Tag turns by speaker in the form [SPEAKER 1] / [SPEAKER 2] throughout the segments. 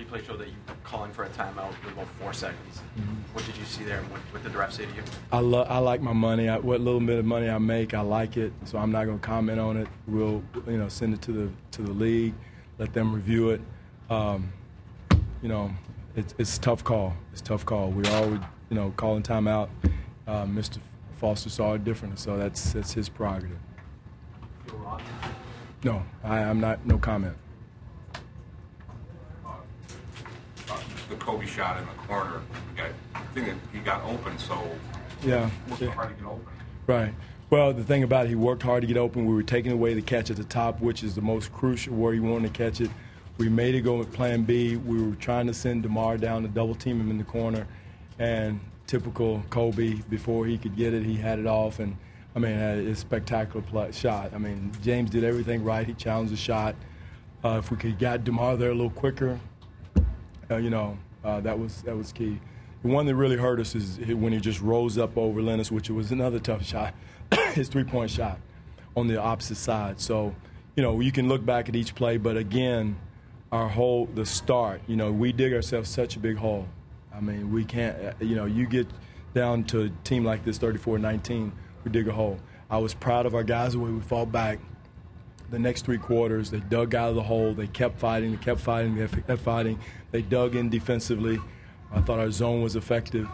[SPEAKER 1] replay showed that you were calling for a timeout with about 4 seconds. What did you see there, and what did the ref say to you?
[SPEAKER 2] I like my money. What little bit of money I make, I like it. So I'm not going to comment on it. We'll send it to the league, let them review it. It's a tough call. It's a tough call. We always calling timeout. Mr. Foster saw it differently, so that's his prerogative.
[SPEAKER 1] Feel wrong?
[SPEAKER 2] No, I'm not. No comment.
[SPEAKER 3] The Kobe shot in the corner. I think that he got open, so
[SPEAKER 2] yeah,
[SPEAKER 3] it was hard to get open.
[SPEAKER 2] Right. Well, the thing about it, he worked hard to get open. We were taking away the catch at the top, which is the most crucial where he wanted to catch it. We made it go with Plan B. We were trying to send DeMar down to double team him in the corner, and typical Kobe, before he could get it, he had it off, and had a spectacular shot. James did everything right. He challenged the shot. If we could have got DeMar there a little quicker, that was key. The one that really hurt us is when he just rose up over Lennis, which was another tough shot, his three-point shot on the opposite side. So, you can look back at each play, but again, the start, we dig ourselves such a big hole. We can't, you get down to a team like this, 34-19, we dig a hole. I was proud of our guys the way we fought back. The next 3 quarters, they dug out of the hole. They kept fighting. They dug in defensively. I thought our zone was effective.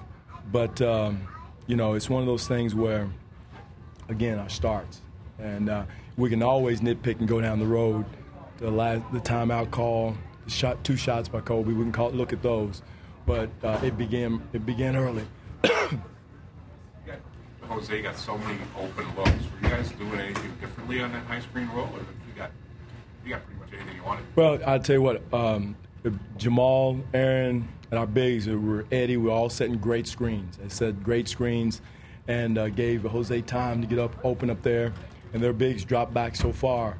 [SPEAKER 2] But, it's one of those things where, again, our starts. And we can always nitpick and go down the road. The timeout call, the 2 shots by Kobe, we can look at those. But it began early.
[SPEAKER 3] Jose got so many open looks. Were you guys doing anything differently on that high screen roll, or you got pretty much anything you wanted?
[SPEAKER 2] Well, I'll tell you what, Jamal, Aaron, and our bigs, Eddie, we were all setting great screens. They set great screens and gave Jose time to get open up there. And their bigs dropped back so far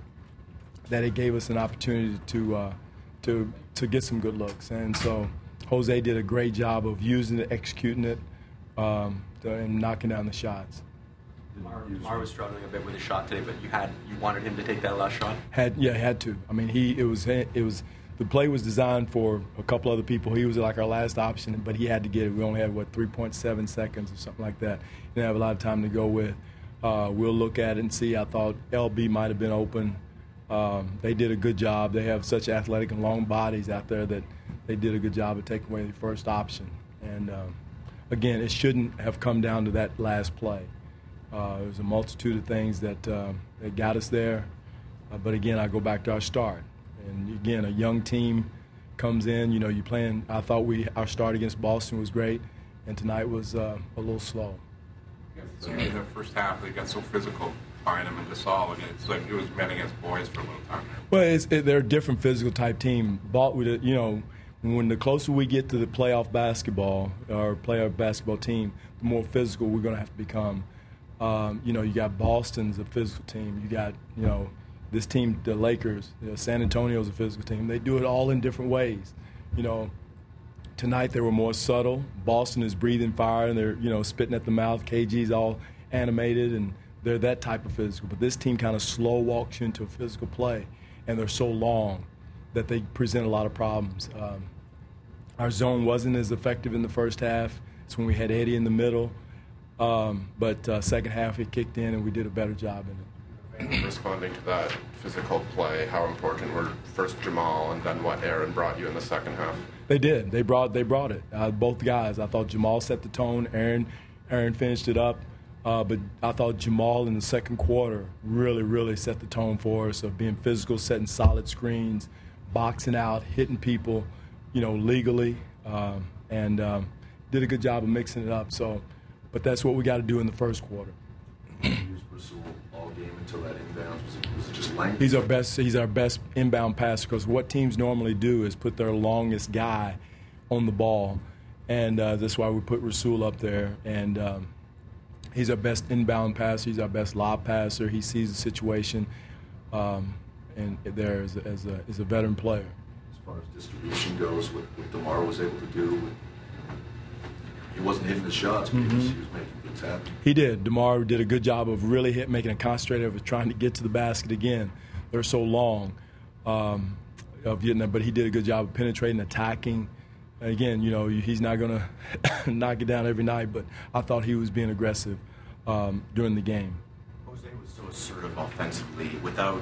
[SPEAKER 2] that it gave us an opportunity to get some good looks. And so Jose did a great job of using it, executing it, and knocking down the shots.
[SPEAKER 1] Mar was struggling a bit with his shot today, but you wanted him to take that last shot?
[SPEAKER 2] Had to. The play was designed for a couple other people. He was like our last option, but he had to get it. We only had 3.7 seconds or something like that. Didn't have a lot of time to go with. We'll look at it and see. I thought LB might have been open. They did a good job. They have such athletic and long bodies out there that they did a good job of taking away the first option. And again, it shouldn't have come down to that last play. There was a multitude of things that got us there. But again, I go back to our start. And again, a young team comes in. You playing. I thought our start against Boston was great, and tonight was a little slow.
[SPEAKER 3] So in the first half, they got so physical, Bynum and Gasol. It's like it was men against boys for a little time.
[SPEAKER 2] Well, they're a different physical type team. When the closer we get to the playoff basketball or playoff basketball team, the more physical we're going to have to become. You got Boston's a physical team. You got this team, the Lakers. San Antonio's a physical team. They do it all in different ways. Tonight they were more subtle. Boston is breathing fire and they're spitting at the mouth. KG's all animated and they're that type of physical. But this team kind of slow walks you into a physical play, and they're so long that they present a lot of problems. Our zone wasn't as effective in the first half. It's when we had Eddie in the middle. But second half it kicked in and we did a better job in it.
[SPEAKER 4] Responding to that physical play, how important were first Jamal and then what Aaron brought you in the second half?
[SPEAKER 2] They did. They brought it. Both guys. I thought Jamal set the tone. Aaron finished it up. But I thought Jamal in the second quarter really set the tone for us of being physical, setting solid screens, boxing out, hitting people, legally, and did a good job of mixing it up. But that's what we got to do in the first quarter.
[SPEAKER 5] All game until that inbound? Was it just length?
[SPEAKER 2] He's our best inbound passer because what teams normally do is put their longest guy on the ball, and that's why we put Rasul up there. And he's our best inbound passer. He's our best lob passer. He sees the situation, and there is a veteran player.
[SPEAKER 5] As far as distribution goes, what DeMar was able to do, he wasn't hitting the shots, but he was making things happen.
[SPEAKER 2] He did. DeMar did a good job of really making a concentrated of trying to get to the basket again. They're so long. of getting that, but he did a good job of penetrating, attacking. Again, you know, he's not going to knock it down every night, but I thought he was being aggressive during the game.
[SPEAKER 6] Jose was so assertive offensively without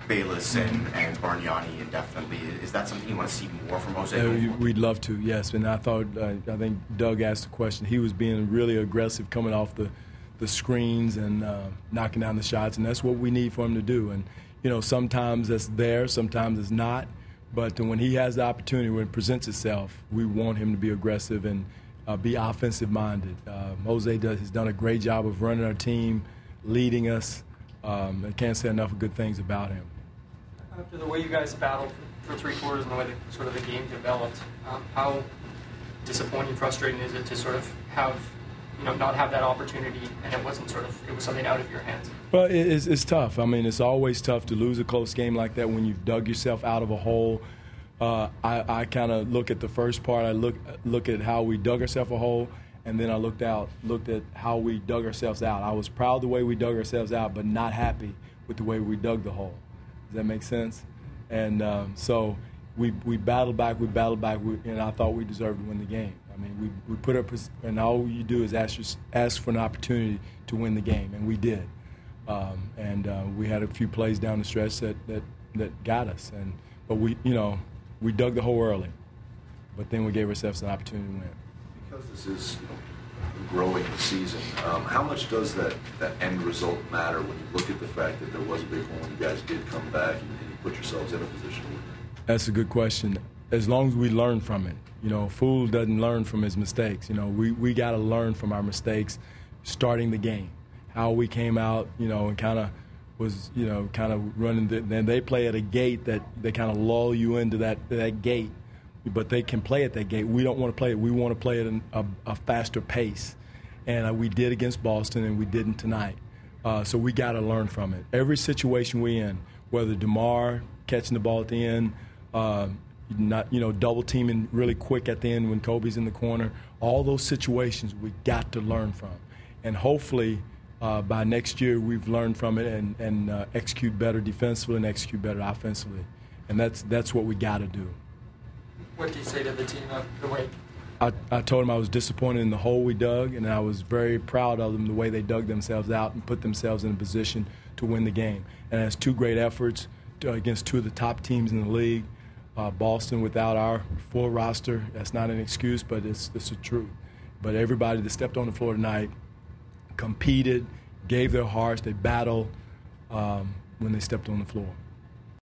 [SPEAKER 6] Bayless and Bargnani indefinitely. Is that something you want to see more from Jose?
[SPEAKER 2] We'd love to, yes. And I think Doug asked the question. He was being really aggressive coming off the screens and knocking down the shots, and that's what we need for him to do. And, you know, sometimes that's there, sometimes it's not. But when he has the opportunity, when it presents itself, we want him to be aggressive and be offensive-minded. Jose has done a great job of running our team, leading us. I can't say enough good things about him.
[SPEAKER 7] After the way you guys battled for 3 quarters and the way the game developed, how disappointing, frustrating is it to sort of have, you know, not have that opportunity and it was something out of your hands?
[SPEAKER 2] Well, it's tough. I mean, it's always tough to lose a close game like that when you've dug yourself out of a hole. I kind of look at the first part. I look at how we dug ourselves a hole, and then I looked at how we dug ourselves out. I was proud of the way we dug ourselves out, but not happy with the way we dug the hole. Does that make sense? And so we battled back, and I thought we deserved to win the game. I mean, we put up, and all you do is ask for an opportunity to win the game, and we did. We had a few plays down the stretch that got us, but we dug the hole early, but then we gave ourselves an opportunity to win.
[SPEAKER 5] Because this is a growing season, how much does that end result matter when you look at the fact that there was a big hole and you guys did come back and you put yourselves in a position to win?
[SPEAKER 2] That's a good question. As long as we learn from it. You know, a fool doesn't learn from his mistakes. You know, we got to learn from our mistakes starting the game. How we came out, you know, and kind of was, you know, kind of running. Then they play at a gate that they kind of lull you into that gate. But they can play at that gate. We don't want to play it. We want to play at a faster pace. And we did against Boston, and we didn't tonight. So we got to learn from it. Every situation we're in, whether DeMar catching the ball at the end, double teaming really quick at the end when Kobe's in the corner, all those situations we got to learn from. And hopefully by next year we've learned from it and execute better defensively and execute better offensively. And that's what we got to do.
[SPEAKER 7] What do you say to the team the way?
[SPEAKER 2] I told them I was disappointed in the hole we dug, and I was very proud of them the way they dug themselves out and put themselves in a position to win the game. And that's 2 great efforts against 2 of the top teams in the league. Boston without our full roster, that's not an excuse, but it's the truth. But everybody that stepped on the floor tonight competed, gave their hearts, they battled when they stepped on the floor.